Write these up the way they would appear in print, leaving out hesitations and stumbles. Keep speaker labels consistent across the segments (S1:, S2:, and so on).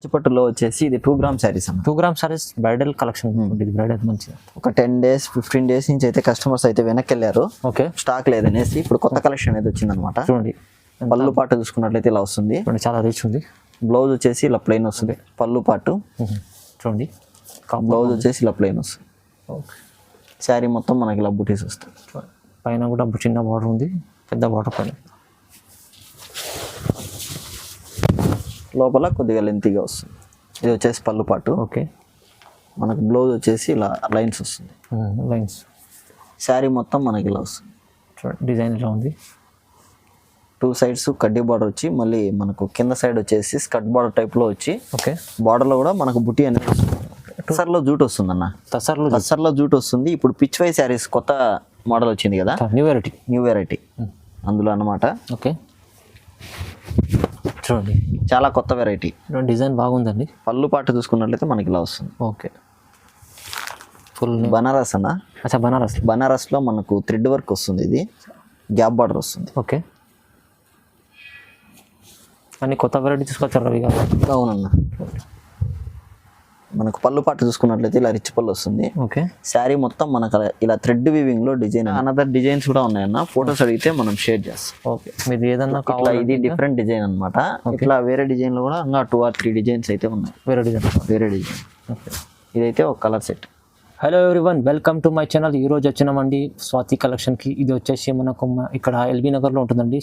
S1: పట్టులో వచ్చేసి ఇది 2 గ్రామ్ శారీస్ అన్న.
S2: 2 గ్రామ్ సారీస్ బ్రైడల్ కలెక్షన్ ఇది బ్రైడల్ మంచిగా
S1: ఒక 10 days 15 days నుంచి అయితే కస్టమర్స్ అయితే వెనక్కి వెళ్ళారు.
S2: ఓకే
S1: స్టాక్ లేదనేసి ఇప్పుడు కొత్త కలెక్షన్ అనేది వచ్చిందనమాట.
S2: చూడండి
S1: పళ్ళు పాటు చూసుకున్నట్లయితే ఇలా వస్తుంది.
S2: చూడండి చాలా రిచ్ ఉంది.
S1: బ్లౌజ్ వచ్చేసి ఇలా ప్లెయిన్ వస్తుంది. పళ్ళు పాటు
S2: చూడండి
S1: బ్లౌజ్ వచ్చేసి ఇలా ప్లెయిన్ వస్తుంది.
S2: ఓకే
S1: శారీ మొత్తం మనకి ఇలా బుటీస్ వస్తాయి.
S2: పైన కూడా చిన్న బార్డర్ ఉంది, పెద్ద బార్డర్ పైన
S1: లోపల కొద్దిగా లెంతీగా వస్తుంది. ఇది వచ్చేసి పళ్ళు పాటు.
S2: ఓకే
S1: మనకు బ్లౌజ్ వచ్చేసి ఇలా లైన్స్ వస్తుంది.
S2: లైన్స్
S1: శారీ మొత్తం మనకి ఇలా వస్తుంది.
S2: చూడండి డిజైన్ ఇలా ఉంది.
S1: 2 sides కడ్డీ బార్డర్ వచ్చి మళ్ళీ మనకు కింద సైడ్ వచ్చేసి స్కర్ట్ బార్డర్ టైప్లో వచ్చి
S2: ఓకే
S1: బార్డర్లో కూడా మనకు బుటీ అనేది వస్తుంది. టసర్లో జూట్ వస్తుంది అన్న. టసర్లో జూట్ వస్తుంది. ఇప్పుడు పిచ్ వై శారీస్ కొత్త మోడల్ వచ్చింది కదా, న్యూ వెరైటీ అందులో అన్నమాట.
S2: ఓకే చూడండి
S1: చాలా కొత్త వెరైటీ.
S2: డిజైన్ బాగుందండి.
S1: పళ్ళు పాటు చూసుకున్నట్లయితే మనకి ఇలా వస్తుంది.
S2: ఓకే ఫుల్
S1: బనారస్ అన్న.
S2: అచ్చా
S1: బనారస్లో మనకు థ్రెడ్ వర్క్ వస్తుంది. ఇది గ్యాప్ బార్డర్ వస్తుంది.
S2: ఓకే అన్ని కొత్త వెరైటీ తీసుకొచ్చారు రవి గారు.
S1: అవునన్న. మనకు పళ్ళు పాటు చూసుకున్నట్లయితే ఇలా రిచ్ పళ్ళు వస్తుంది.
S2: ఓకే
S1: శారీ మొత్తం మనకు ఇలా థ్రెడ్ వీవింగ్ లో డిజైన్ అనదర్ డిజైన్స్ కూడా ఉన్నాయన్న. ఫొటోస్ అడిగితే మనం షేర్ చేస్తాం.
S2: ఓకే మీరు ఏదన్నా
S1: ఇట్లా ఇది డిఫరెంట్ డిజైన్ అనమాట. ఇట్లా వేరే డిజైన్ లో కూడా ఇంకా 2 or 3 డిజైన్స్ అయితే ఉన్నాయి. వేరే డిజైన్.
S2: ఓకే
S1: ఇదైతే ఒక colour set.
S2: Hello everyone, welcome to my channel. ఈరోజు వచ్చినామండి స్వాతి కలెక్షన్కి. ఇది వచ్చేసి మనకు ఇక్కడ ఎల్బీ నగర్లో ఉంటుందండి.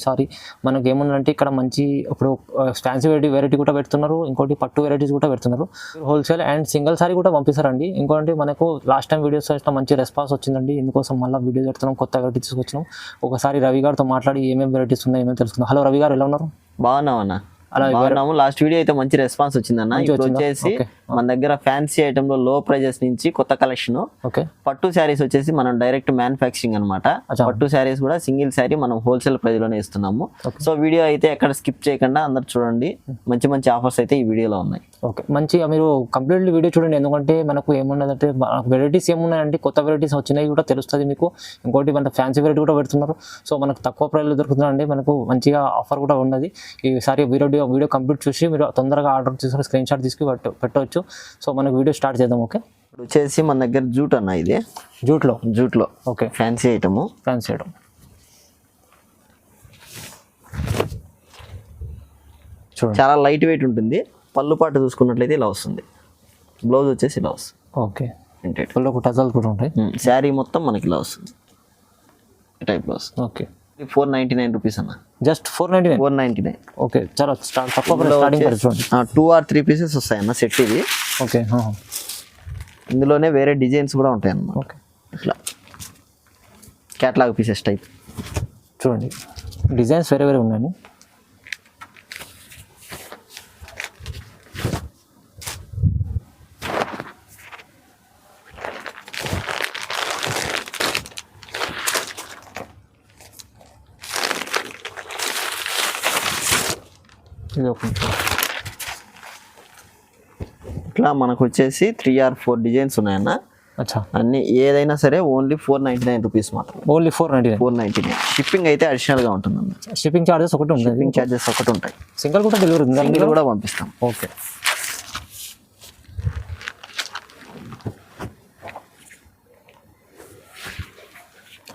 S2: మనకు ఏముందంటే ఇక్కడ మంచి ఇప్పుడు ఫ్యాన్సీ వెరైటీ కూడా పెడుతున్నారు, ఇంకోటి పట్టు వెరైటీస్ కూడా పెడుతున్నారు. హోల్సేల్ అండ్ సింగిల్ సారీ కూడా పంపిస్తారండి. ఇంకోటి మనకు లాస్ట్ టైం వీడియోస్ చేసిన మంచి రెస్పాన్స్ వచ్చిందండి. ఇందుకోసం మళ్ళీ వీడియో పెడుతున్నాం, కొత్త వెరైటీస్ తీసుకొచ్చినాం. ఒకసారి రవి గారితో మాట్లాడి ఏమేమి వెరైటీస్ ఉన్నాయో ఏమేమి తెలుసుకుందాం. హలో రవి గారు, ఎలా ఉన్నారు?
S1: బాగున్నామన్నా. లాస్ట్ వీడియో అయితే మంచి రెస్పాన్స్ వచ్చిందన్న. ఇప్పుడు వచ్చేసి మన దగ్గర ఫ్యాన్సీ ఐటమ్ లో లో ప్రైజెస్ నుంచి కొత్త కలెక్షన్. పట్టు శారీస్ వచ్చేసి మనం డైరెక్ట్ మ్యానుఫ్యాక్చరింగ్ అనమాట. పట్టు శారీస్ కూడా సింగిల్ శారీ మనం హోల్సేల్ ప్రైస్ లోనే ఇస్తున్నాము. సో వీడియో అయితే ఎక్కడ స్కిప్ చేయకుండా అందరు చూడండి. మంచి మంచి ఆఫర్స్ అయితే ఈ వీడియోలో ఉన్నాయి.
S2: ఓకే మంచిగా మీరు కంప్లీట్లీ వీడియో చూడండి. ఎందుకంటే మనకు ఏమున్నదంటే వెరైటీస్ ఏమున్నాయంటే కొత్త వెరైటీస్ వచ్చినాయి కూడా తెలుస్తుంది మీకు. ఇంకోటి మన ఫ్యాన్సీ వెరైటీ కూడా పెడుతున్నారు. సో మనకు తక్కువ ప్రైస్లో దొరుకుతుందండి. మనకు మంచిగా ఆఫర్ కూడా ఉన్నది. ఈసారి వీడియో కంప్లీట్ చూసి మీరు తొందరగా ఆర్డర్ తీసుకుని స్క్రీన్ షాట్ తీసుకుని పెట్టవచ్చు. సో మనకు వీడియో స్టార్ట్ చేద్దాం. ఓకే
S1: ఇప్పుడు వచ్చేసి మన దగ్గర జూట్ అన్న. ఇది జూట్లో
S2: ఓకే
S1: ఫ్యాన్సీ ఐటమ్. చాలా లైట్ వెయిట్ ఉంటుంది. పళ్ళు పాటు చూసుకున్నట్లయితే ఇలా వస్తుంది. బ్లౌజ్ వచ్చేసి ఇలా వస్తుంది.
S2: ఓకే టజల్స్ కూడా ఉంటాయి.
S1: శారీ మొత్తం మనకి ఇలా వస్తుంది. ఈ టైప్లో వస్తుంది.
S2: ఓకే
S1: 499 రూపీస్ అన్న.
S2: జస్ట్ 499. ఓకే చాలా తక్కువ స్టార్టింగ్
S1: 2 or 3 పీసెస్ వస్తాయన్న సెట్ ఇది.
S2: ఓకే
S1: ఇందులోనే వేరే డిజైన్స్ కూడా ఉంటాయి అన్న.
S2: ఓకే
S1: ఇట్లా క్యాట్లాగ్ పీసెస్ టైప్.
S2: చూడండి డిజైన్స్ వేరే ఉన్నాయి.
S1: ఇట్లా మనకు వచ్చేసి 3 or 4 డిజైన్స్ ఉన్నాయన్న. అన్ని ఏదైనా సరే ఓన్లీ 499 రూపీస్ మాత్రం.
S2: ఓన్లీ 499.
S1: షిప్పింగ్ అయితే అడిషనల్ గా ఉంటుందన్న.
S2: షిప్పింగ్ చార్జెస్ ఒకటి
S1: ఉంటాయి.
S2: సింగిల్ కూడా డెలివరీ
S1: కూడా పంపిస్తాం.
S2: ఓకే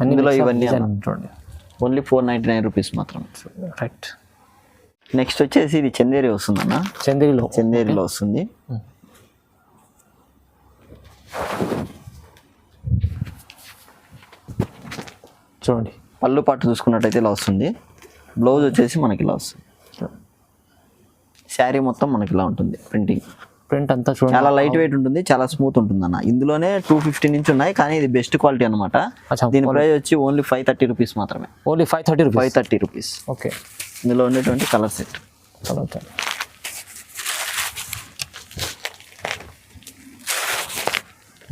S1: ఇందులో ఇవన్నీ చూడండి ఓన్లీ 499 రూపీస్ మాత్రం.
S2: రైట్.
S1: నెక్స్ట్ వచ్చేసి ఇది చందేరి వస్తుందన్న. చందేరిలో వస్తుంది.
S2: చూడండి
S1: పళ్ళు పాటు చూసుకున్నట్టయితే ఇలా వస్తుంది. బ్లౌజ్ వచ్చేసి మనకి ఇలా వస్తుంది. శారీ మొత్తం మనకి ఇలా ఉంటుంది.
S2: ప్రింట్ అంతా చూడండి
S1: చాలా లైట్ వెయిట్ ఉంటుంది, చాలా స్మూత్ ఉంటుంది అన్న. ఇందులోనే 250 నుంచి ఉన్నాయి, కానీ ఇది బెస్ట్ క్వాలిటీ అనమాట. దీని ప్రైస్ వచ్చి ఓన్లీ 530 రూపీస్ మాత్రమే.
S2: Only 530
S1: rupees.
S2: ఓకే
S1: ఇందులో ఉండేటువంటి కలర్ సెట్.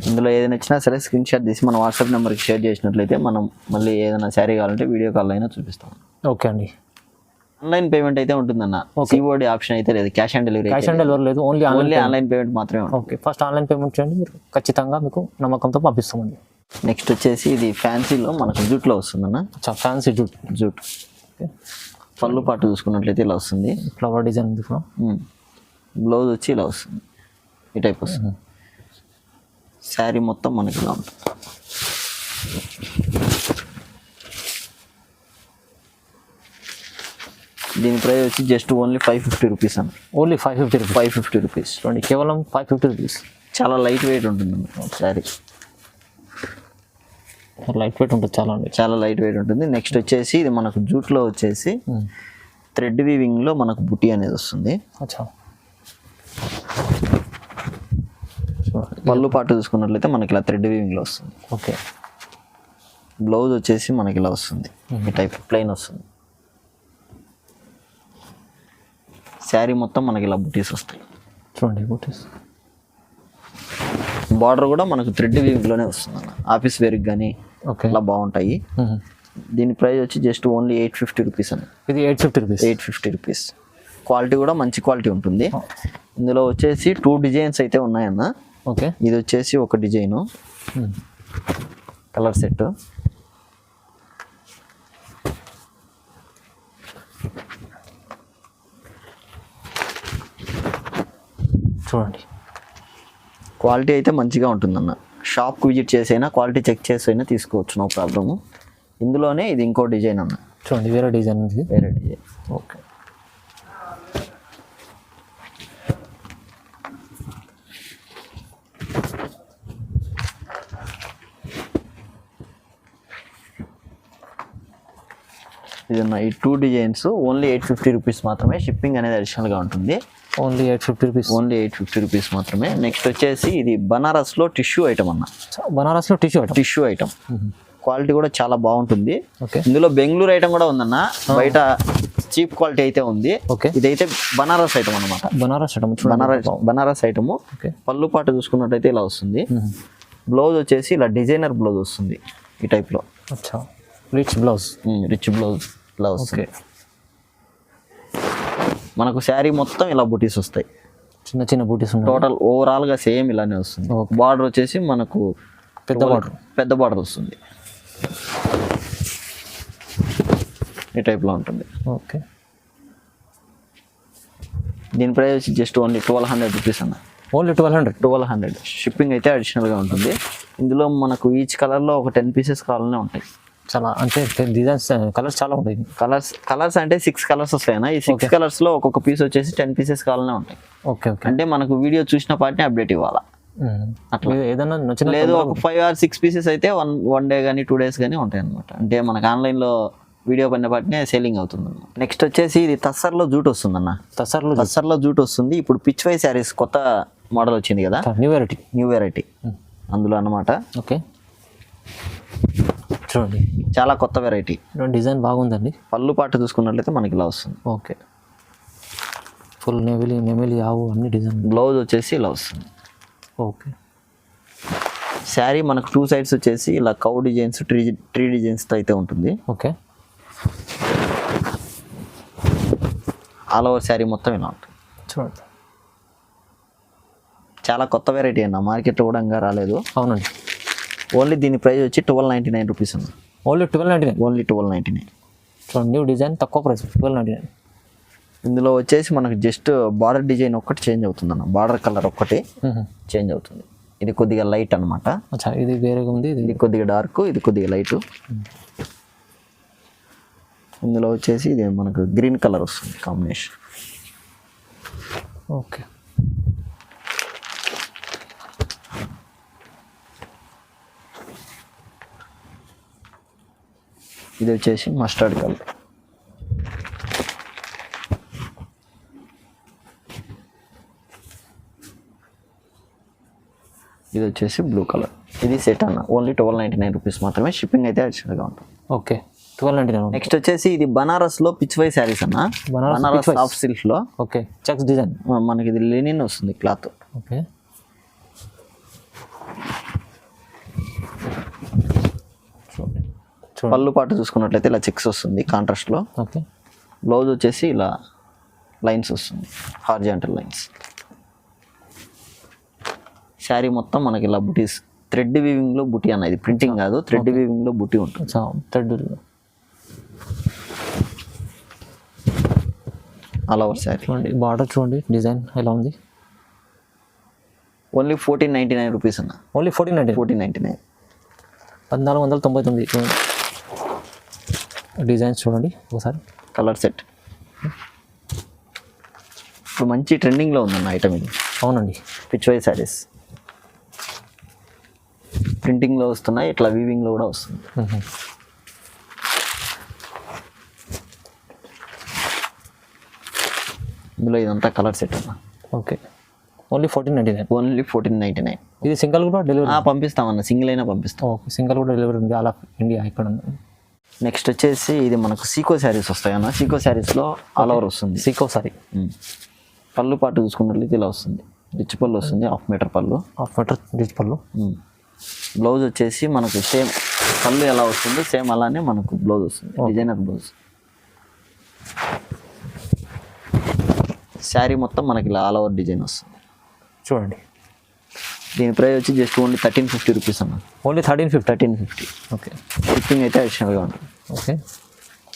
S1: ఇందులో ఏదైనా వచ్చినా సరే స్క్రీన్ షాట్ తీసి మన వాట్సాప్ నెంబర్కి షేర్ చేసినట్లయితే మనం మళ్ళీ ఏదైనా శారీ కావాలంటే వీడియో కాల్ అయినా చూపిస్తాం.
S2: ఓకే అండి.
S1: ఆన్లైన్ పేమెంట్ అయితే ఉంటుందన్న. సిఓడి ఆప్షన్ అయితే లేదు. క్యాష్ ఆన్ డెలివరీ
S2: లేదు. ఓన్లీ
S1: ఆన్లైన్ పేమెంట్ మాత్రమే.
S2: ఓకే ఫస్ట్ ఆన్లైన్ పేమెంట్ చేయండి, మీరు ఖచ్చితంగా మీకు నమ్మకంతో పంపిస్తామండి.
S1: నెక్స్ట్ వచ్చేసి ఇది ఫ్యాన్సీలో మనకు జూట్లో వస్తుందన్న.
S2: Fancy jute.
S1: పళ్ళు పాటు చూసుకున్నట్లయితే ఇలా వస్తుంది.
S2: ఫ్లవర్ డిజైన్ ఉంది.
S1: బ్లౌజ్ వచ్చి ఇలా వస్తుంది, ఈ టైప్ వస్తుంది. శారీ మొత్తం మనకి ఇలా ఉంటుంది. దీని ప్రైస్ వచ్చి జస్ట్ ఓన్లీ 550 రూపీస్ అన్న.
S2: Only 550 rupees.
S1: 550 రూపీస్
S2: చూడండి, కేవలం 550 రూపీస్.
S1: చాలా లైట్ వెయిట్ ఉంటుంది శారీ,
S2: లైట్ వెయిట్ ఉంటుంది చాలా అండి,
S1: చాలా లైట్ వెయిట్ ఉంటుంది. నెక్స్ట్ వచ్చేసి ఇది మనకు జూట్లో వచ్చేసి థ్రెడ్ వీవింగ్లో మనకు బుటీ అనేది వస్తుంది.
S2: అచ్చా,
S1: పళ్ళు పాటు చూసుకున్నట్లయితే మనకి ఇలా థ్రెడ్ వీవింగ్లో వస్తుంది.
S2: ఓకే.
S1: బ్లౌజ్ వచ్చేసి మనకి ఇలా వస్తుంది, ఈ టైప్ ప్లెయిన్ వస్తుంది. శారీ మొత్తం మనకి ఇలా బుటీస్ వస్తాయి.
S2: చూడండి బుటీస్.
S1: బార్డర్ కూడా మనకు థ్రెడ్ వీవింగ్లోనే వస్తుంది అన్న. ఆఫీస్ వేర్కి కానీ
S2: ఓకే,
S1: ఇలా బాగుంటాయి. దీని ప్రైస్ వచ్చి జస్ట్ ఓన్లీ 850 రూపీస్ అన్న.
S2: ఇది 850 రూపీస్.
S1: 850 రూపీస్. క్వాలిటీ కూడా మంచి క్వాలిటీ ఉంటుంది. ఇందులో వచ్చేసి 2 డిజైన్స్ అయితే ఉన్నాయన్న.
S2: ఓకే.
S1: ఇది వచ్చేసి ఒక డిజైను, కలర్ సెట్.
S2: చూడండి,
S1: క్వాలిటీ అయితే మంచిగా ఉంటుందన్న. షాప్కి విజిట్ చేసైనా క్వాలిటీ చెక్ చేసైనా తీసుకోవచ్చు, నో ప్రాబ్లము. ఇందులోనే ఇది ఇంకో డిజైన్ అన్న.
S2: చూడండి, వేరే డిజైన్ ఉంది.
S1: వేరే డిజైన్.
S2: ఓకే.
S1: ఇది ఉన్న ఈ 2 డిజైన్స్ ఓన్లీ 850 రూపీస్ మాత్రమే. షిప్పింగ్ అనేది అడిషనల్గా ఉంటుంది.
S2: Only 850 rupees.
S1: ఓన్లీ 850 రూపీస్ మాత్రమే. నెక్స్ట్ వచ్చేసి ఇది బనారస్లో టిష్యూ ఐటమ్ అన్న.
S2: బనారస్లో tissue item.
S1: Tissue item quality కూడా చాలా బాగుంటుంది.
S2: ఓకే.
S1: ఇందులో బెంగళూరు ఐటమ్ కూడా ఉందన్న, బయట చీప్ క్వాలిటీ అయితే ఉంది.
S2: ఓకే.
S1: ఇదైతే బనారస్ ఐటమ్ అనమాట.
S2: Banaras item.
S1: Banaras item.
S2: Okay.
S1: పళ్ళు పాటు చూసుకున్నట్టయితే ఇలా వస్తుంది. బ్లౌజ్ వచ్చేసి ఇలా డిజైనర్ బ్లౌజ్ వస్తుంది, ఈ టైప్లో.
S2: అచ్చా, రిచ్ బ్లౌజ్.
S1: రిచ్ బ్లౌజ్ ఇలా వస్తుంది. మనకు శారీ మొత్తం ఇలా బుటీస్ వస్తాయి,
S2: చిన్న చిన్న బూటీస్ ఉన్నాయి.
S1: టోటల్ ఓవరాల్గా సేమ్ ఇలానే వస్తుంది. బార్డర్ వచ్చేసి మనకు పెద్ద బార్డర్ వస్తుంది, ఈ టైప్లో ఉంటుంది.
S2: ఓకే.
S1: దీని ప్రైస్ వచ్చి జస్ట్ ఓన్లీ 1200 రూపీస్ అన్న.
S2: ఓన్లీ 1200.
S1: షిప్పింగ్ అయితే అడిషనల్గా ఉంటుంది. ఇందులో మనకు ఈచ్ కలర్లో ఒక 10 పీసెస్ కావాలనే ఉంటాయి.
S2: చాలా అంటే డిజైన్స్ కలర్స్ చాలా ఉంటాయి.
S1: కలర్స్ అంటే 6 కలర్స్ వస్తాయన్నా. ఈ 6 కలర్స్లో ఒక్కొక్క పీస్ వచ్చేసి 10 పీసెస్ కావాలనే ఉంటాయి.
S2: ఓకే. ఓకే.
S1: అంటే మనకు వీడియో చూసిన పార్టీని అప్డేట్ ఇవ్వాలా,
S2: అట్లా ఏదైనా నచ్చిన
S1: లేదు. ఒక 5 or 6 పీసెస్ అయితే వన్ డే కానీ 2 days కానీ ఉంటాయి అనమాట. అంటే మనకు ఆన్లైన్లో వీడియో పడిన పాటినే సేలింగ్ అవుతుంది అన్నమాట. నెక్స్ట్ వచ్చేసి ఇది తస్సర్లో జూట్ వస్తుందన్న. తస్సర్లో జూట్ వస్తుంది. ఇప్పుడు పిచ్ వై శారీస్ కొత్త మోడల్ వచ్చింది కదా, న్యూ వెరైటీ అందులో అన్నమాట.
S2: ఓకే. చూడండి,
S1: చాలా కొత్త వెరైటీ.
S2: డిజైన్ బాగుందండి.
S1: పళ్ళు పాటు చూసుకున్నట్లయితే మనకి ఇలా వస్తుంది.
S2: ఓకే. ఫుల్ నెమిలి ఆవు అన్ని డిజైన్.
S1: బ్లౌజ్ వచ్చేసి ఇలా వస్తుంది.
S2: ఓకే.
S1: శారీ మనకు 2 sides వచ్చేసి ఇలా కౌ డిజైన్స్, ట్రీ డిజైన్స్తో అయితే ఉంటుంది.
S2: ఓకే.
S1: ఆల్ ఓవర్ శారీ మొత్తం ఇలా ఉంటుంది.
S2: చూడండి,
S1: చాలా కొత్త వెరైటీ అన్న, మార్కెట్లో కూడా ఇంకా రాలేదు.
S2: అవునండి.
S1: ఓన్లీ దీని ప్రైస్ వచ్చి 1299 రూపీస్ అన్న.
S2: ఓన్లీ 1299.
S1: ఓన్లీ 1299.
S2: చూడండి, న్యూ డిజైన్, తక్కువ ప్రైస్ 1299.
S1: ఇందులో వచ్చేసి మనకు జస్ట్ బార్డర్ డిజైన్ ఒక్కటి చేంజ్ అవుతుంది అన్న. బార్డర్ కలర్ ఒక్కటి చేంజ్ అవుతుంది. ఇది కొద్దిగా లైట్ అనమాట.
S2: ఇది వేరేగా ఉంది.
S1: ఇది కొద్దిగా డార్క్, ఇది కొద్దిగా లైట్. ఇందులో వచ్చేసి ఇది మనకు గ్రీన్ కలర్ వస్తుంది కాంబినేషన్.
S2: ఓకే.
S1: ఇది వచ్చేసి మస్టర్డ్ కలర్. ఇది వచ్చేసి బ్లూ కలర్. ఇది సెట్ అన్న. ఓన్లీ 1299 రూపీస్ మాత్రమే. షిప్పింగ్ అయితే అడిషనల్గా ఉంటుంది.
S2: ఓకే. 1299.
S1: నెక్స్ట్ వచ్చేసి ఇది బనారస్లో పిచ్ వై శారీస్ అన్న. బనారస్ సాఫ్ట్ సిల్క్లో.
S2: ఓకే. Checks design.
S1: మనకి ఇది లెనిన్ వస్తుంది క్లాత్.
S2: ఓకే.
S1: పళ్ళు పాటు చూసుకున్నట్లయితే ఇలా చెక్స్ వస్తుంది కాంట్రాస్ట్లో.
S2: ఓకే.
S1: బ్లౌజ్ వచ్చేసి ఇలా లైన్స్ వస్తుంది, హార్జాంటల్ లైన్స్. శారీ మొత్తం మనకి ఇలా బుటీస్, థ్రెడ్ వీవింగ్లో బుటీ అన్న. ఇది ప్రింటింగ్ కాదు, థ్రెడ్ వీవింగ్లో బుటీ ఉంటుంది.
S2: థ్రెడ్.
S1: All over sari.
S2: చూడండి బార్డర్ చూడండి డిజైన్ ఎలా ఉంది.
S1: ఓన్లీ 1499 రూపీస్ అన్న.
S2: ఓన్లీ 1499.
S1: 1499.
S2: 1499 చూడండి. డిజైన్స్ చూడండి ఒకసారి.
S1: కలర్ సెట్ ఇప్పుడు మంచి ట్రెండింగ్లో ఉందన్న ఐటమ్ ఇది.
S2: అవునండి.
S1: పిచ్వై శారీస్ ప్రింటింగ్లో వస్తున్నాయి, ఇట్లా వీవింగ్లో కూడా వస్తుంది. ఇందులో ఇదంతా కలర్ సెట్ అన్న.
S2: ఓకే. ఓన్లీ 1499.
S1: ఓన్లీ 1499.
S2: ఇది సింగిల్ కూడా డెలివరీ
S1: పంపిస్తామన్న, సింగిల్ అయినా పంపిస్తాం.
S2: ఓకే. సింగిల్ కూడా డెలివరీ ఉంది ఆల్ ఆఫ్ ఇండియా ఇక్కడ ఉంది.
S1: నెక్స్ట్ వచ్చేసి ఇది మనకు సీకో శారీస్ వస్తాయన్న. సీకో శారీస్లో ఆల్ ఓవర్ వస్తుంది.
S2: సీకో సారీ.
S1: పళ్ళు పాటు చూసుకున్నట్లయితే ఇలా వస్తుంది. రిచ్ పళ్ళు వస్తుంది, 1/2 మీటర్ పళ్ళు.
S2: 1/2 మీటర్ రిచ్ పళ్ళు.
S1: బ్లౌజ్ వచ్చేసి మనకు సేమ్ పళ్ళు ఎలా వస్తుందో సేమ్ అలానే మనకు బ్లౌజ్ వస్తుంది, డిజైనర్ బ్లౌజ్. శారీ మొత్తం మనకి ఇలా ఆల్ ఓవర్ డిజైన్ వస్తుంది
S2: చూడండి.
S1: దీని ప్రైస్ వచ్చి జస్ట్ ఓన్లీ 1350 రూపీస్ అన్న.
S2: ఓన్లీ 1350.
S1: ఓకే. షిప్పింగ్ అయితే అడిషనల్గా ఉంటుంది.
S2: ఓకే.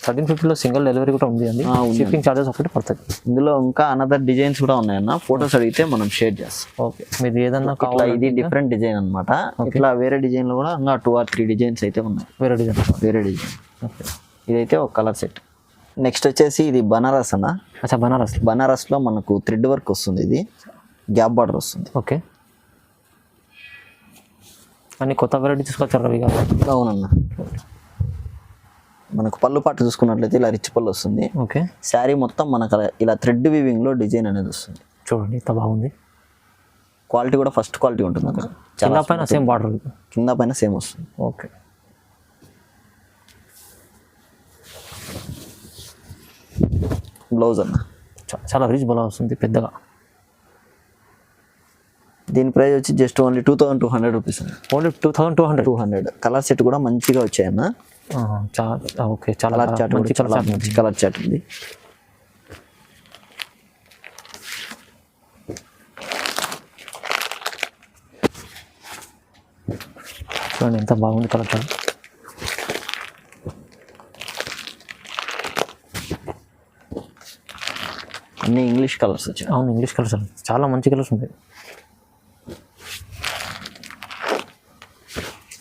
S2: 1350లో సింగిల్ డెలివరీ కూడా ఉంది అండి. షిప్పింగ్ ఛార్జెస్ ఒకటి పడుతుంది.
S1: ఇందులో ఇంకా అనదర్ డిజైన్స్ కూడా ఉన్నాయన్న. ఫోటోస్ అడిగితే మనం షేర్ చేస్తాం.
S2: ఓకే. మీరు ఏదన్నా
S1: ఇట్లా ఇది డిఫరెంట్ డిజైన్ అనమాట. ఇట్లా వేరే డిజైన్లో కూడా ఇంకా 2 or 3 డిజైన్స్ అయితే ఉన్నాయి. వేరే డిజైన్.
S2: ఓకే.
S1: ఇదైతే ఒక కలర్ సెట్. నెక్స్ట్ వచ్చేసి ఇది బనారస్ అన్న.
S2: అచ్చా
S1: బనారస్లో మనకు థ్రెడ్ వర్క్ వస్తుంది. ఇది గ్యాప్ బార్డర్ వస్తుంది.
S2: ఓకే. అన్ని కొత్త వెరైటీ తీసుకొచ్చారు రవి గారు.
S1: అవునన్న. మనకు పళ్ళు పాటు చూసుకున్నట్లయితే ఇలా రిచ్ పళ్ళు వస్తుంది.
S2: ఓకే.
S1: శారీ మొత్తం మనకు ఇలా థ్రెడ్ వీవింగ్లో డిజైన్ అనేది వస్తుంది.
S2: చూడండి ఎంత బాగుంది.
S1: క్వాలిటీ కూడా ఫస్ట్ క్వాలిటీ ఉంటుంది అక్కడ.
S2: కింద పైన సేమ్ బార్డర్.
S1: కింద పైన సేమ్ వస్తుంది.
S2: ఓకే.
S1: బ్లౌజ్ అన్న
S2: చాలా రిచ్ బ్లౌజ్ వస్తుంది పెద్దగా.
S1: దీని ప్రైస్ వచ్చి just only 2200 rupees.
S2: Only 2200.
S1: Colour set కూడా మంచిగా వచ్చాయన్న.
S2: ఓకే. చాలా
S1: మంచి కలర్ చాట్ ఉంది.
S2: చూడండి ఎంత బాగుంది కలర్ చాట్.
S1: అన్ని ఇంగ్లీష్ కలర్స్ వచ్చాయి.
S2: అవును ఇంగ్లీష్ కలర్స్ చాలా మంచి కలర్స్ ఉంటాయి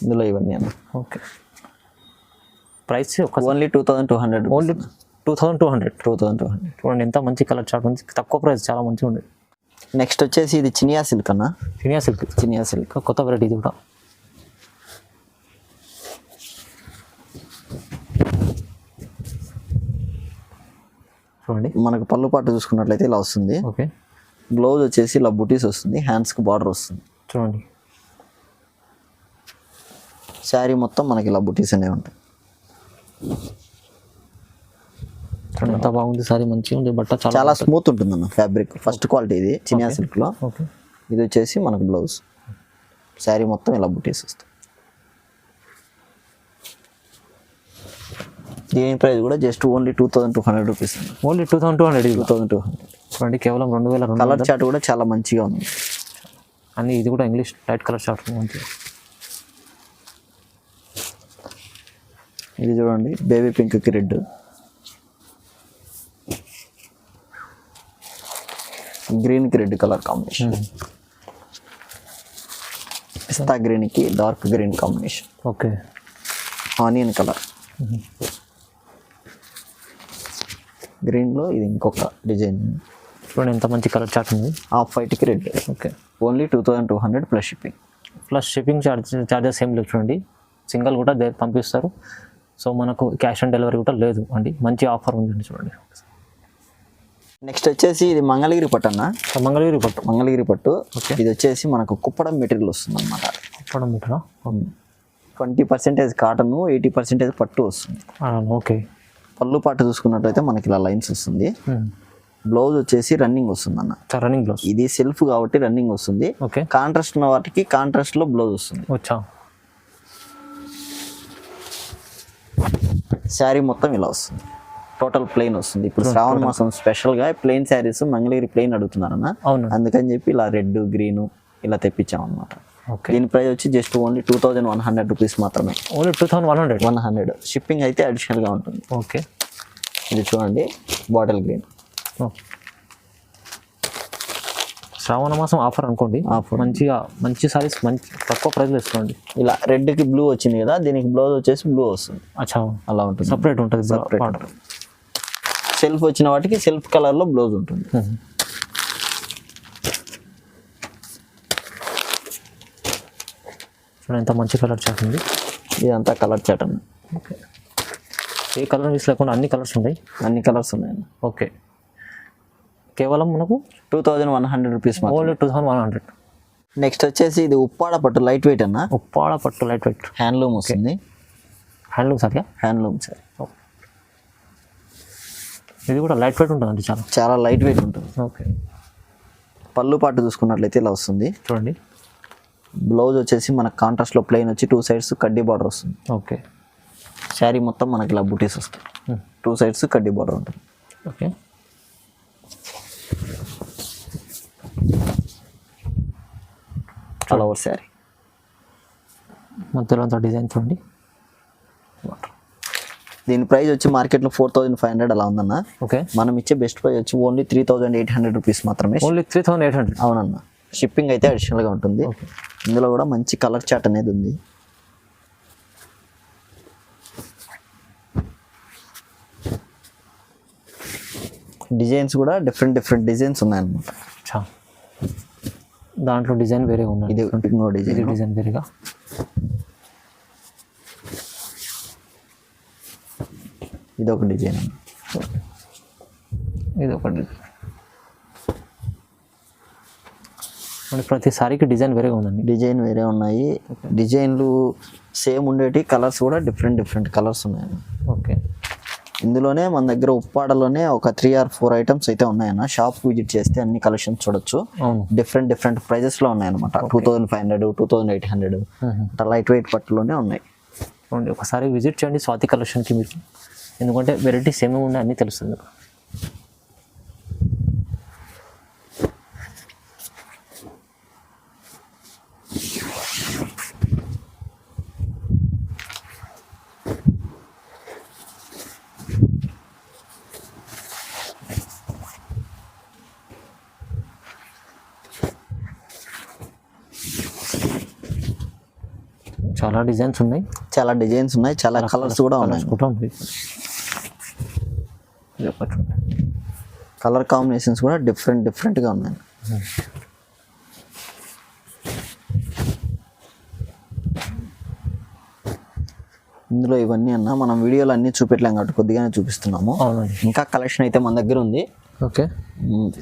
S1: ఇందులో ఇవన్నీ అన్న.
S2: ఓకే. Price
S1: only 2200.
S2: ఓన్లీ 2200. చూడండి ఎంత మంచి కలర్ చార్ట్ ఉంది. తక్కువ ప్రైస్ చాలా మంచిగా ఉంది.
S1: నెక్స్ట్ వచ్చేసి ఇది చినియా సిల్క్ అన్న.
S2: చినియా సిల్క్ కొత్త వెరైటీ ఇది కూడా. చూడండి
S1: మనకు పళ్ళు పాటు చూసుకున్నట్లయితే ఇలా వస్తుంది.
S2: ఓకే.
S1: బ్లౌజ్ వచ్చేసి ఇలా బుటీస్ వస్తుంది, హ్యాండ్స్కి బార్డర్ వస్తుంది.
S2: చూడండి
S1: శారీ మొత్తం మనకి ఇలా బుటీస్ అనేవి ఉంటాయి.
S2: ఎంత బాగుంది సారీ, మంచిగా ఉంది. బట్ట
S1: చాలా స్మూత్ ఉంటుంది అన్న ఫ్యాబ్రిక్. ఫస్ట్ క్వాలిటీ ఇది చినియా సిల్క్లో.
S2: ఓకే.
S1: ఇది వచ్చేసి మనకు బ్లౌజ్. శారీ మొత్తం ఇలా బుటీస్ వస్తాయి. దీని ప్రైస్ కూడా జస్ట్ ఓన్లీ 2200 రూపీస్.
S2: ఓన్లీ 2200.
S1: 2200.
S2: చూడండి కేవలం 2200.
S1: కలర్ చార్ట్ కూడా చాలా మంచిగా ఉంది.
S2: అన్ని ఇది కూడా ఇంగ్లీష్ లైట్ కలర్ చార్ట్ మంచిగా.
S1: ఇది చూడండి బేబీ పింక్కి రెడ్, గ్రీన్కి రెడ్ కలర్ కాంబినేషన్, పిస్తా గ్రీన్కి dark green combination.
S2: Okay.
S1: Onion colour, గ్రీన్లో ఇది ఇంకొక డిజైన్.
S2: చూడండి ఎంత మంచి కలర్ చార్ట్ ఉంది.
S1: ఆఫ్ వైట్కి red.
S2: Okay.
S1: Only 2200 plus shipping.
S2: Shipping charges ఏం లేవు చూడండి. సింగిల్ కూడా పంపిస్తారు. సో మనకు క్యాష్ ఆన్ డెలివరీ కూడా లేదు అండి. మంచి ఆఫర్ ఉందండి చూడండి.
S1: నెక్స్ట్ వచ్చేసి ఇది మంగళగిరి పట్టు అన్న. మంగళగిరి పట్టు. ఇది వచ్చేసి మనకు కుప్పడం మెటీరియల్ వస్తుంది అనమాట.
S2: కుప్పడం మెటీరియల్
S1: 20% కాటన్, 80% పట్టు వస్తుంది.
S2: ఓకే.
S1: పళ్ళు పాటు చూసుకున్నట్టయితే మనకి ఇలా లైన్స్ వస్తుంది. బ్లౌజ్ వచ్చేసి రన్నింగ్ వస్తుంది అన్న.
S2: Running blouse.
S1: ఇది సెల్ఫ్ కాబట్టి రన్నింగ్ వస్తుంది.
S2: ఓకే.
S1: కాంట్రాస్ట్ ఉన్న వాటికి కాంట్రాస్ట్ లో బ్లౌజ్ వస్తుంది. శారీ మొత్తం ఇలా వస్తుంది. టోటల్ ప్లెయిన్ వస్తుంది. ఇప్పుడు శ్రావణ మాసం స్పెషల్ గా ప్లెయిన్ శారీస్ మంగళగిరి ప్లెయిన్ అడుగుతున్నారన్న. అందుకని చెప్పి ఇలా రెడ్ గ్రీన్ ఇలా తెప్పించాం అనమాట. దీని ప్రైస్ వచ్చి జస్ట్ ఓన్లీ 2100 రూపీస్ మాత్రమే.
S2: ఓన్లీ 2100.
S1: షిప్పింగ్ అయితే అడిషనల్ గా ఉంటుంది.
S2: ఓకే.
S1: ఇది చూడండి బాటిల్ గ్రీన్.
S2: శ్రావణ మాసం ఆఫర్ అనుకోండి, మంచిగా మంచి సారీస్ మంచి తక్కువ ప్రైస్లో ఇసుకోండి.
S1: ఇలా రెడ్కి బ్లూ వచ్చింది కదా, దీనికి బ్లౌజ్ వచ్చేసి బ్లూ వస్తుంది.
S2: అచ్చా,
S1: అలా ఉంటుంది,
S2: సపరేట్ ఉంటుంది.
S1: సెల్ఫ్ వచ్చిన వాటికి సెల్ఫ్ కలర్లో బ్లౌజ్ ఉంటుంది.
S2: చూడండి ఎంత మంచి కలర్ చాట్ ఉంది.
S1: ఇదంతా కలర్ చాట్ అన్న.
S2: ఓకే, ఏ కలర్ మిస్ లేకుండా అన్ని కలర్స్ ఉన్నాయి.
S1: అన్ని కలర్స్ ఉన్నాయన్న.
S2: ఓకే, కేవలం మనకు
S1: 2100 రూపీస్,
S2: ఓన్లీ 2100.
S1: నెక్స్ట్ వచ్చేసి ఇది ఉప్పాడ పట్టు లైట్ వెయిట్ అన్న.
S2: ఉప్పాడ పట్టు లైట్ వెయిట్
S1: హ్యాండ్లూమ్ వస్తుంది.
S2: Handloom sir,
S1: handloom sir.
S2: ఇది కూడా లైట్ వెయిట్ ఉంటుందండి, చాలా
S1: చాలా లైట్ వెయిట్ ఉంటుంది.
S2: ఓకే,
S1: పళ్ళు పాటు చూసుకున్నట్లయితే ఇలా వస్తుంది.
S2: చూడండి.
S1: బ్లౌజ్ వచ్చేసి మనకు కాంట్రాస్ట్లో ప్లెయిన్ వచ్చి 2 సైడ్స్ కడ్డీ బార్డర్ వస్తుంది.
S2: ఓకే,
S1: శారీ మొత్తం మనకి ఇలా బుటీస్ వస్తాయి. 2 సైడ్స్ కడ్డీ బార్డర్ ఉంటుంది.
S2: ఓకే,
S1: ఆల్ ఓవర్ శారీ
S2: మధ్యలో అంతా డిజైన్ చూడండి.
S1: దీని ప్రైస్ వచ్చి మార్కెట్లో 4500 అలా ఉందన్న.
S2: ఓకే,
S1: మనం ఇచ్చే బెస్ట్ ప్రైస్ వచ్చి ఓన్లీ 3800 రూపీస్ మాత్రమే.
S2: ఓన్లీ 3800.
S1: అవునన్న, షిప్పింగ్ అయితే అడిషనల్గా ఉంటుంది. ఇందులో కూడా మంచి కలర్ చాట్ అనేది ఉంది. డిజైన్స్ కూడా డిఫరెంట్ డిజైన్స్ ఉన్నాయన్నమాట.
S2: దాంట్లో డిజైన్ వేరే ఉన్నాయి.
S1: ఇది ఇంకో
S2: డిజైన్ వేరేగా.
S1: ఇది ఒక డిజైన్,
S2: ఇది ఒక డిజైన్. ప్రతి సారీకి డిజైన్ వేరేగా ఉందండి.
S1: డిజైన్ వేరే ఉన్నాయి. డిజైన్లు సేమ్ ఉండేటి, కలర్స్ కూడా డిఫరెంట్ కలర్స్ ఉన్నాయి.
S2: ఓకే,
S1: ఇందులోనే మన దగ్గర ఉప్పాడలోనే ఒక 3 or 4 ఐటమ్స్ అయితే ఉన్నాయన్న. షాప్ విజిట్ చేస్తే అన్ని కలెక్షన్స్ చూడొచ్చు. డిఫరెంట్ ప్రైజెస్లో ఉన్నాయన్నమాట. 2500, 2800 లైట్ వెయిట్ పట్టులోనే ఉన్నాయి.
S2: ఒకసారి విజిట్ చేయండి స్వాతి కలెక్షన్కి మీరు, ఎందుకంటే వెరైటీస్ ఏమేమి ఉన్నాయి అన్నీ తెలుస్తుంది. చాలా డిజైన్స్ ఉన్నాయి,
S1: చాలా కలర్స్ కూడా ఉన్నాయి. కలర్ కాంబినేషన్స్ కూడా డిఫరెంట్గా ఉన్నాయి. ఇందులో ఇవన్నీ అన్న మనం వీడియోలో అన్నీ చూపెట్టలేం కాబట్టి కొద్దిగానే చూపిస్తున్నాము. ఇంకా కలెక్షన్ అయితే మన దగ్గర ఉంది.
S2: ఓకే,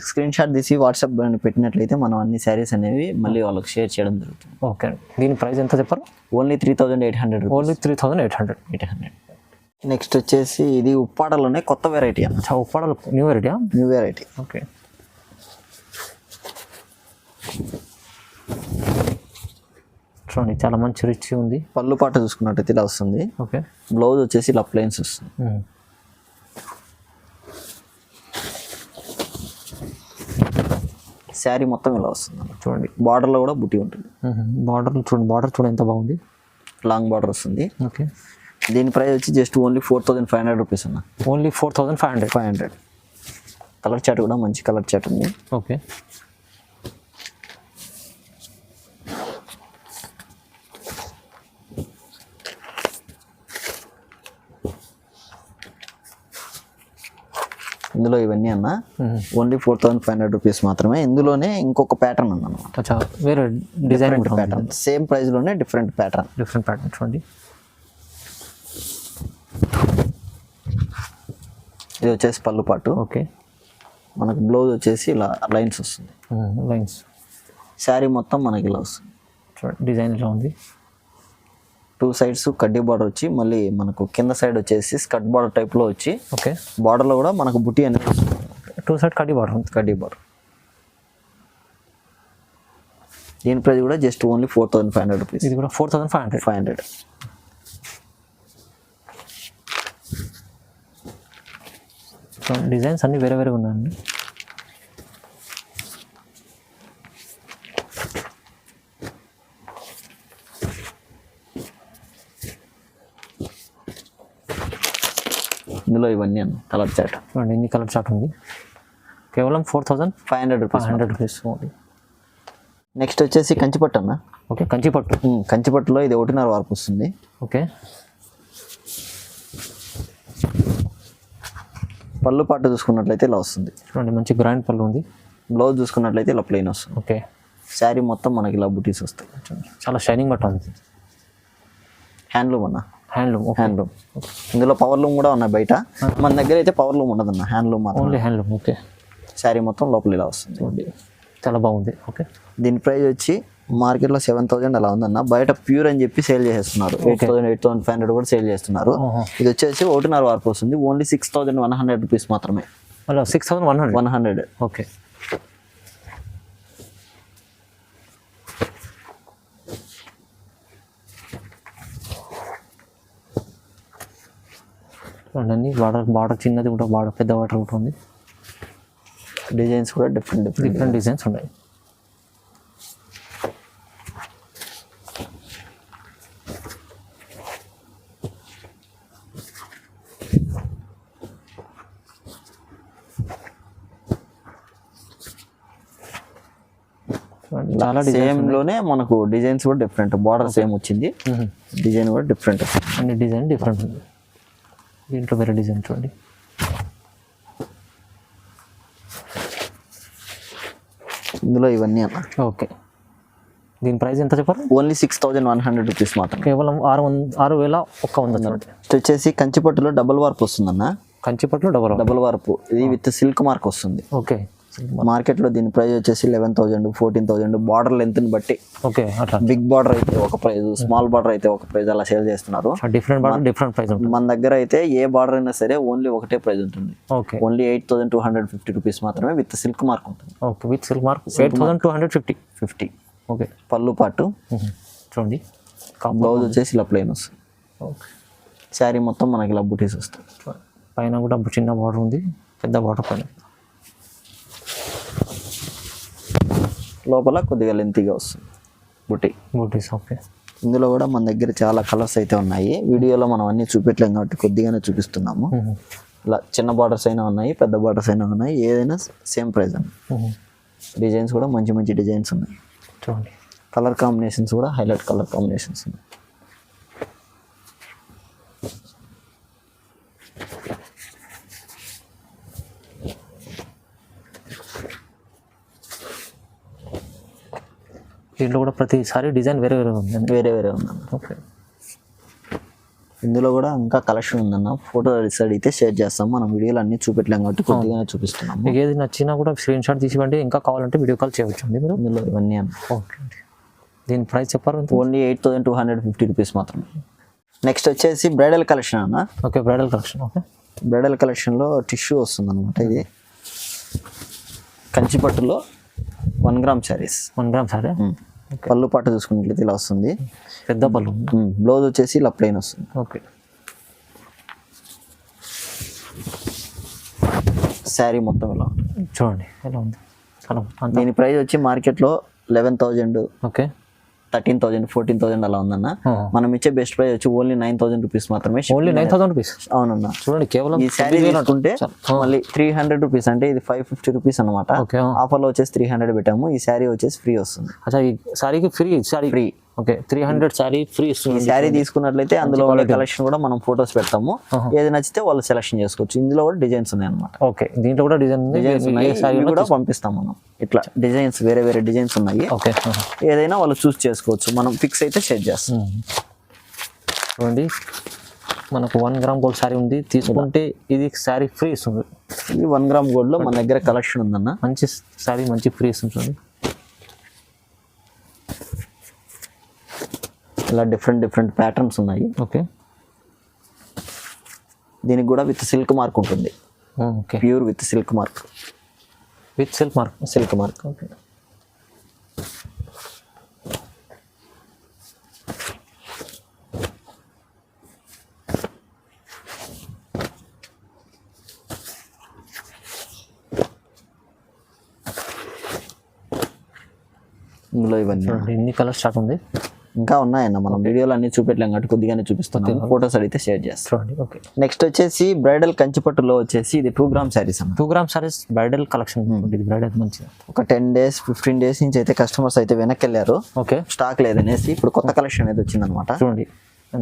S1: స్క్రీన్ షాట్ తీసి వాట్సాప్ పెట్టినట్లయితే మనం అన్ని శారీస్ అనేవి మళ్ళీ వాళ్ళకి షేర్ చేయడం జరుగుతుంది.
S2: ఓకే, దీని ప్రైస్ ఎంత చెప్పారు?
S1: ఓన్లీ 3800.
S2: ఓన్లీ 3800.
S1: నెక్స్ట్ వచ్చేసి ఇది ఉప్పాడలోనే కొత్త వెరైటీ అన్న.
S2: ఉప్పాడలో న్యూ వెరైటీ. ఓకే, చూడండి చాలా మంచి రిచ్ ఉంది.
S1: పళ్ళు పాట చూసుకున్నట్టయితే ఇలా వస్తుంది.
S2: ఓకే,
S1: బ్లౌజ్ వచ్చేసి ఇలా ప్లెయిన్స్ వస్తుంది. శారీ మొత్తం ఇలా వస్తుంది. చూడండి, బార్డర్లో కూడా బుట్టి ఉంటుంది.
S2: బార్డర్ చూడండి ఎంత బాగుంది.
S1: లాంగ్ బార్డర్ వస్తుంది.
S2: ఓకే,
S1: దీని ప్రైస్ వచ్చి జస్ట్ ఓన్లీ 4500 రూపీస్ అన్న.
S2: ఓన్లీ 4500.
S1: కలర్ చాట్ కూడా మంచి కలర్ చాట్ ఉంది.
S2: ఓకే,
S1: ఇందులో ఇవన్నీ అన్న ఓన్లీ 4500 రూపీస్ మాత్రమే. ఇందులోనే ఇంకొక ప్యాటర్న్ ఉందన్నమాట.
S2: వేరే డిజైన్
S1: ప్యాటర్న్, సేమ్ ప్రైస్లోనే డిఫరెంట్ ప్యాటర్న్.
S2: చూడండి.
S1: ఇది వచ్చేసి పళ్ళు పాటు.
S2: ఓకే,
S1: మనకు బ్లౌజ్ వచ్చేసి ఇలా లైన్స్ వస్తుంది. శారీ మొత్తం మనకి ఇలా వస్తుంది.
S2: చూడండి డిజైన్ ఇలా ఉంది.
S1: 2 సైడ్స్ కడ్డీ బార్డర్ వచ్చి మళ్ళీ మనకు కింద సైడ్ వచ్చేసి స్కర్ట్ బార్డర్ టైప్లో వచ్చి,
S2: ఓకే,
S1: బార్డర్లో కూడా మనకు బుట్టి అనేది వస్తుంది.
S2: 2 సైడ్ కడ్డీ బార్డర్.
S1: దీని ప్రైస్ కూడా జస్ట్ ఓన్లీ 4500 రూపీస్.
S2: ఇది కూడా 4500. డిజైన్స్ అన్ని వేరే ఉన్నాయండి.
S1: ఇందులో ఇవన్నీ అన్న కలర్ చాట్.
S2: ఎన్ని కలర్ చాట్ ఉంది. కేవలం 4,500
S1: రూపీస్.
S2: 500 rupees only.
S1: నెక్స్ట్ వచ్చేసి కంచిపట్టు అన్న.
S2: ఓకే, కంచిపట్టు.
S1: కంచిపట్టులో ఇది 1.5 వార్పు వస్తుంది.
S2: ఓకే,
S1: పళ్ళు పాటు చూసుకున్నట్లయితే ఇలా వస్తుంది.
S2: చూడండి మంచి గ్రాండ్ పళ్ళు ఉంది.
S1: బ్లౌజ్ చూసుకున్నట్లయితే ఇలా ప్లెయిన్ వస్తుంది.
S2: ఓకే,
S1: శారీ మొత్తం మనకి ఇలా బుటీస్ వస్తాయి.
S2: చాలా షైనింగ్ బట్ట ఉంది.
S1: హ్యాండ్లూమ్ అన్న.
S2: హ్యాండ్లూమ్.
S1: హ్యాండ్లూమ్. ఇందులో పవర్ లూమ్ కూడా ఉన్నాయి బయట. మన దగ్గర అయితే పవర్ లూమ్ ఉండదు అన్న, హ్యాండ్లూమ్ మాత్రం.
S2: Only handloom. ఓకే,
S1: శారీ మొత్తం లోపల ఇలా వస్తుంది.
S2: చూడండి చాలా బాగుంది. ఓకే,
S1: దీని ప్రైస్ వచ్చి మార్కెట్లో 7,000 అలా ఉందన్న. బయట ప్యూర్ అని చెప్పి సేల్ చేస్తున్నారు. 8,000, 8,500 కూడా సేల్ చేస్తున్నారు. ఇది వచ్చేసి 1.5 వార్పు వస్తుంది. ఓన్లీ 6,100 రూపీస్ మాత్రమే.
S2: అలా 6,100.
S1: 100.
S2: ఓకే, చూడండి బార్డర్ చిన్నది కూడా, బార్డర్ పెద్ద బార్డర్ కూడా ఉంది.
S1: డిజైన్స్ కూడా డిఫరెంట్
S2: డిజైన్స్ ఉన్నాయి.
S1: చాలా సేమ్ లోనే మనకు డిజైన్స్ కూడా డిఫరెంట్. బార్డర్ సేమ్ వచ్చింది, డిజైన్ కూడా డిఫరెంట్.
S2: అన్ని డిజైన్ డిఫరెంట్ ఉంది. దీంట్లో వేరే డిజైన్ చూడండి.
S1: ఇందులో ఇవన్నీ అన్న.
S2: ఓకే, దీని ప్రైస్ ఎంత చెప్పారు?
S1: ఓన్లీ 6,100 రూపీస్ మాత్రం.
S2: కేవలం 6,100.
S1: వచ్చేసి కంచిపట్టులో డబుల్ వార్ప్ వస్తుందన్న.
S2: కంచిపట్టులో
S1: డబుల్ వార్పు ఇది విత్ సిల్క్ మార్క్ వస్తుంది.
S2: ఓకే,
S1: మార్కెట్లో దీని ప్రైస్ వచ్చేసి 11,000, 14,000. బార్డర్ లెంత్ ని బట్టి.
S2: ఓకే, అట్లా
S1: బిగ్ బార్డర్ అయితే ఒక ప్రైస్, స్మాల్ బార్డర్ అయితే ఒక ప్రైస్, అలా సేల్ చేస్తున్నారు.
S2: డిఫరెంట్ బార్డర్ డిఫరెంట్ ప్రైస్ ఉంటుంది.
S1: మన దగ్గర అయితే ఏ బార్డర్ అయినా సరే ఓన్లీ ఒకటే ప్రైస్ ఉంటుంది.
S2: ఓకే,
S1: ఓన్లీ 8,250 రూపీస్ మాత్రమే విత్ సిల్క్ మార్క్ ఉంటుంది.
S2: Okay, with silk mark 8,250. Okay,
S1: పళ్ళు పాటు
S2: చూడండి.
S1: బ్లౌజ్ వచ్చేసి ఇలా ప్లెయిన్ వస్తుంది.
S2: ఓకే,
S1: శారీ మొత్తం మనకి ఇలా బుటీస్ వస్తాయి.
S2: పైన కూడా చిన్న బార్డర్ ఉంది, పెద్ద బార్డర్ పైన.
S1: లోపల కొద్దిగా లెంతీగా వస్తుంది
S2: బూటీస్. ఓకే,
S1: ఇందులో కూడా మన దగ్గర చాలా కలర్స్ అయితే ఉన్నాయి. వీడియోలో మనం అన్ని చూపెట్టలేం కాబట్టి కొద్దిగానే చూపిస్తున్నాము. ఇలా చిన్న బార్డర్స్ అయినా ఉన్నాయి, పెద్ద బార్డర్స్ అయినా ఉన్నాయి. ఏదైనా సేమ్ ప్రైస్ అండి. డిజైన్స్ కూడా మంచి మంచి డిజైన్స్ ఉన్నాయి.
S2: చూడండి
S1: కలర్ కాంబినేషన్స్ కూడా హైలైట్ కలర్ కాంబినేషన్స్ ఉన్నాయి.
S2: దీంట్లో కూడా ప్రతిసారి డిజైన్ వేరే
S1: వేరే ఉందన్న.
S2: ఓకే,
S1: ఇందులో కూడా ఇంకా కలెక్షన్ ఉందన్న. ఫోటో అడిగితే షేర్ చేస్తాం. మనం వీడియోలు అన్ని చూపెట్టలేం కాబట్టి కొద్దిగానే చూపిస్తున్నాము.
S2: మీకు ఏది నచ్చినా కూడా స్క్రీన్ షాట్ తీసివ్వండి. ఇంకా కావాలంటే వీడియో కాల్ చేయవచ్చు అండి మీరు.
S1: ఇందులో ఇవన్నీ అన్న.
S2: ఓకే, దీని ప్రైస్ చెప్పారు?
S1: ఓన్లీ 8,250 రూపీస్ మాత్రమే. నెక్స్ట్ వచ్చేసి బ్రైడల్ కలెక్షన్ అన్న.
S2: Okay, bridal collection. Okay,
S1: bridal కలెక్షన్లో టిష్యూ వస్తుంది అనమాట. ఇది కంచిపట్టులో 1 గ్రామ్ శారీస్.
S2: 1 గ్రామ్ శారీ.
S1: పళ్ళు పాటు చూసుకున్నట్లయితే ఇలా వస్తుంది.
S2: పెద్ద పళ్ళు.
S1: బ్లౌజ్ వచ్చేసి ఇలా ప్లెయిన్ వస్తుంది.
S2: ఓకే,
S1: శారీ మొత్తం ఇలా
S2: చూడండి ఎలా ఉంది.
S1: దీని ప్రైస్ వచ్చి మార్కెట్లో 11,000,
S2: ఓకే,
S1: 13,000, 14,000 అలా ఉందన్న. మనం ఇచ్చే బెస్ట్ ప్రైస్ వచ్చి ఓన్లీ 9,000 రూపీస్ మాత్రమే.
S2: Only 9,000 rupees.
S1: అవునన్నా.
S2: చూడండి, కేవలం
S1: ఈ శారీ తీసుకుంటే మళ్ళీ 300 రూపీస్, అంటే ఇది 550 రూపీస్ అనమాట. ఆఫర్లో వచ్చేసి 300 పెట్టాము. ఈ శారీ వచ్చేసి ఫ్రీ వస్తుంది.
S2: అచ్చా, ఈ శారీకి ఫ్రీ. ఓకే, 300 శారీ ఫ్రీ ఇస్తుంది.
S1: శారీ తీసుకున్నట్లయితే అందులో కలెక్షన్ కూడా మనం ఫొటోస్ పెడతాము. ఏది నచ్చితే వాళ్ళు సెలెక్షన్ చేసుకోవచ్చు. ఇందులో కూడా డిజైన్స్ ఉన్నాయి అనమాట.
S2: ఓకే, దీంట్లో కూడా డిజైన్స్
S1: కూడా పంపిస్తాం మనం. ఇట్లా డిజైన్స్ వేరే డిజైన్స్ ఉన్నాయి.
S2: ఓకే,
S1: ఏదైనా వాళ్ళు చూస్ చేసుకోవచ్చు. మనం ఫిక్స్ అయితే షేర్ చేస్తాం.
S2: చూడండి, మనకు 1 గ్రామ్ గోల్డ్ శారీ ఉంది. తీసుకుంటే ఇది శారీ ఫ్రీ ఇస్తుంది.
S1: ఇది 1 గ్రామ్ గోల్డ్ లో మన దగ్గర కలెక్షన్ ఉందన్న.
S2: మంచి శారీ మంచి ఫ్రీ ఇస్తుంది.
S1: ఇలా డిఫరెంట్ ప్యాటర్న్స్ ఉన్నాయి.
S2: ఓకే,
S1: దీనికి కూడా విత్ సిల్క్ మార్క్ ఉంటుంది.
S2: Okay,
S1: pure with silk mark. Silk mark.
S2: Okay,
S1: ఇందులో ఇవన్నీ
S2: ఇన్ని కలర్ స్టార్ట్ ఉంది.
S1: ఇంకా ఉన్నాయన్న, మనం వీడియోలో అన్ని చూపెట్టలేం కాబట్టి కొద్దిగానే చూపిస్తున్నాం. ఫోటోస్ అడిగితే షేర్ చేస్తాం.
S2: ఓకే,
S1: నెక్స్ట్ వచ్చేసి బ్రైడల్ కంచిపట్టులో వచ్చేసి ఇది 2 గ్రామ్ శారీస్ అన్న.
S2: 2 గ్రామ్ సారీస్ బ్రైడల్ కలెక్షన్. ఇది బ్రైడల్ మంచిగా
S1: ఒక 10 days 15 days నుంచి అయితే కస్టమర్స్ అయితే వెనక్కి వెళ్ళారు.
S2: ఓకే,
S1: స్టాక్ లేదనేసి ఇప్పుడు కొత్త కలెక్షన్ అనేది వచ్చిందనమాట.
S2: చూడండి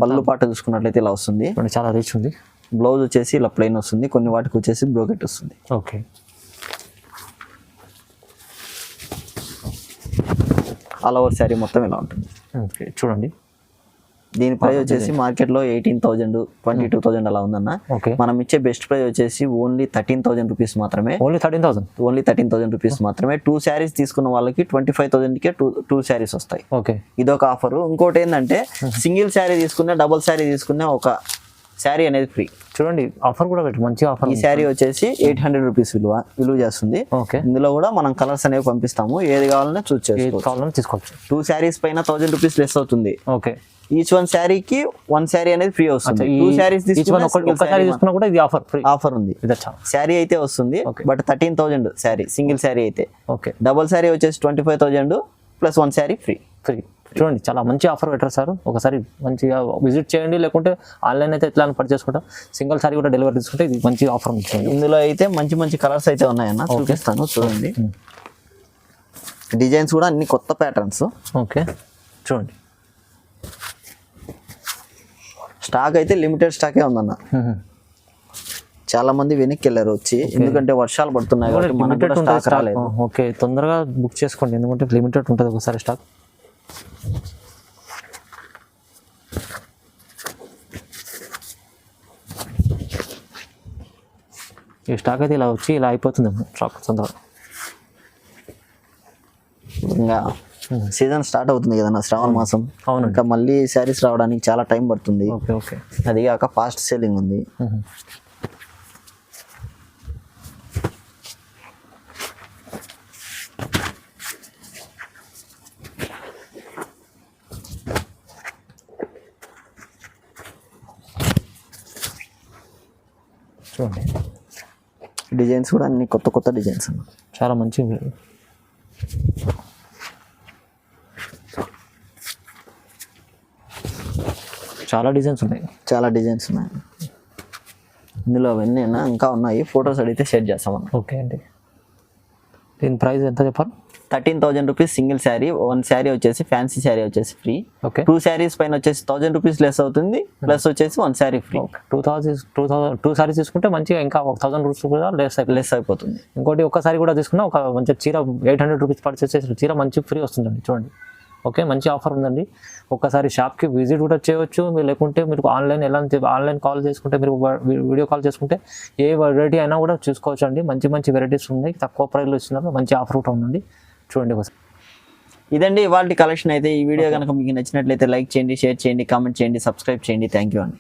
S1: పళ్ళు పాట చూసుకున్నట్లయితే ఇలా వస్తుంది.
S2: చాలా రిచ్ ఉంది.
S1: బ్లౌజ్ వచ్చేసి ఇలా ప్లెయిన్ వస్తుంది, కొన్ని వాటికి వచ్చేసి బ్రోకెట్ వస్తుంది.
S2: ఓకే,
S1: ఆల్ ఓవర్ శారీ మొత్తం ఇలా ఉంటుంది.
S2: ఓకే, చూడండి
S1: దీని ప్రైస్ వచ్చేసి మార్కెట్లో 18,000 22,000 అలా ఉందన్న.
S2: ఓకే,
S1: మనం ఇచ్చే బెస్ట్ ప్రైస్ వచ్చేసి ఓన్లీ 13,000 రూపీస్ మాత్రమే.
S2: ఓన్లీ 13,000
S1: రూపీస్ మాత్రమే. 2 శారీస్ తీసుకున్న వాళ్ళకి 25,000కే 2 శారీస్ వస్తాయి.
S2: ఓకే,
S1: ఇదొక ఆఫర్. ఇంకోటి ఏంటంటే సింగిల్ శారీ తీసుకున్నా డబుల్ శారీ తీసుకున్నా ఒక శారీ అనేది ఫ్రీ.
S2: చూడండి ఆఫర్ కూడా పెట్టి మంచి ఆఫర్.
S1: ఈ శారీ వచ్చేసి 800 రూపీస్ విలువ చేస్తుంది.
S2: ఓకే,
S1: ఇందులో కూడా మనం కలర్స్ అనేవి పంపిస్తాము, ఏది కావాలన్నా చూస్ చేసుకోవచ్చు.
S2: కావాలని తీసుకోవచ్చు.
S1: 2 శారీస్ పైన 1000 రూపీస్ లెస్ అవుతుంది.
S2: ఓకే,
S1: ఈచ్ వన్ శారీకి 1 శారీ అనేది ఫ్రీ వస్తుంది. 2 శారీస్ తీసుకున్నా
S2: కూడా ఇది ఆఫర్ ఫ్రీ
S1: ఆఫర్ ఉంది. శారీ అయితే వస్తుంది, బట్ 13,000 శారీ సింగిల్ శారీ అయితే.
S2: ఓకే,
S1: డబుల్ శారీ వచ్చేసి 25,000 ప్లస్ 1 శారీ ఫ్రీ.
S2: చూడండి చాలా మంచి ఆఫర్ పెట్టారు సార్. ఒకసారి మంచిగా విజిట్ చేయండి, లేకుంటే ఆన్లైన్ అయితే ఎట్లా పర్చేస్ చేసుకుంటాం. సింగిల్ సారీ కూడా డెలివరీ తీసుకుంటే ఇది మంచి ఆఫర్ ఉంటుంది.
S1: ఇందులో అయితే మంచి కలర్స్ అయితే ఉన్నాయన్న, చూపిస్తాను చూడండి. డిజైన్స్ కూడా అన్ని కొత్త ప్యాటర్న్స్.
S2: ఓకే, చూడండి
S1: స్టాక్ అయితే లిమిటెడ్ స్టాకే ఉందన్న. చాలా మంది వెనక్కి వెళ్ళారు వచ్చి, ఎందుకంటే వర్షాలు పడుతున్నాయి కాబట్టి మనకు కూడా స్టాక్ రాలేదు.
S2: ఓకే, తొందరగా బుక్ చేసుకోండి, ఎందుకంటే లిమిటెడ్ ఉంటుంది ఒకసారి స్టాక్. ఈ స్టాక్ అయితే ఇలా వచ్చి ఇలా అయిపోతుంది స్టాక్ తొందరగా.
S1: ఇంకా సీజన్ స్టార్ట్ అవుతుంది కదన్నా, శ్రావణ మాసం.
S2: అవును,
S1: ఇంకా మళ్ళీ శారీస్ రావడానికి చాలా టైం పడుతుంది.
S2: ఓకే, ఓకే,
S1: అది కాక ఫాస్ట్ సేలింగ్ ఉంది.
S2: చూడండి
S1: డిజైన్స్ కూడా అన్ని కొత్త డిజైన్స్ అన్న,
S2: చాలా మంచి. చాలా డిజైన్స్ ఉన్నాయి. ఇందులో అవన్నీ ఇంకా ఉన్నాయి, ఫొటోస్ అడిగితే షేర్ చేస్తామన్న. ఓకే అండి, దీని ప్రైస్ ఎంత చెప్పారు?
S1: 13,000 రూపీస్ సింగిల్ శారీ. 1 శారీ వచ్చేసి ఫ్యాన్సీ శారీ వచ్చేసి ఫ్రీ.
S2: ఓకే,
S1: 2 శారీస్ పైన వచ్చేసి 1000 రూపీస్ లెస్ అవుతుంది, ప్లస్ వచ్చేసి 1 శారీ ఫ్రీ.
S2: 2 సారీస్ తీసుకుంటే మంచిగా ఇంకా 1000 రూపీస్ కూడా లెస్ అయిపోతుంది. ఇంకోటి ఒక్కసారి కూడా తీసుకున్నా ఒక మంచి చీర 800 రూపీస్ పర్చేస్ చేసిన చీర మంచి ఫ్రీ వస్తుందండి. చూడండి, ఓకే, మంచి ఆఫర్ ఉందండి. ఒక్కసారి షాప్కి విజిట్ కూడా చేయవచ్చు, లేకుంటే మీరు ఆన్లైన్ కాల్ చేసుకుంటే, మీరు వీడియో కాల్ చేసుకుంటే ఏ వెరైటీ అయినా కూడా చూసుకోవచ్చు అండి. మంచి వెరైటీస్ ఉన్నాయి, తక్కువ ప్రైస్లో ఇస్తున్నారు, మంచి ఆఫర్ కూడా ఉందండి. చూడండి ఒకసారి.
S1: ఇదండి ఇవాళ కలెక్షన్ అయితే. ఈ వీడియో కనుక మీకు నచ్చినట్లయితే లైక్ చేయండి, షేర్ చేయండి, కామెంట్ చేయండి, సబ్స్క్రైబ్ చేయండి. థ్యాంక్ యూ అండి.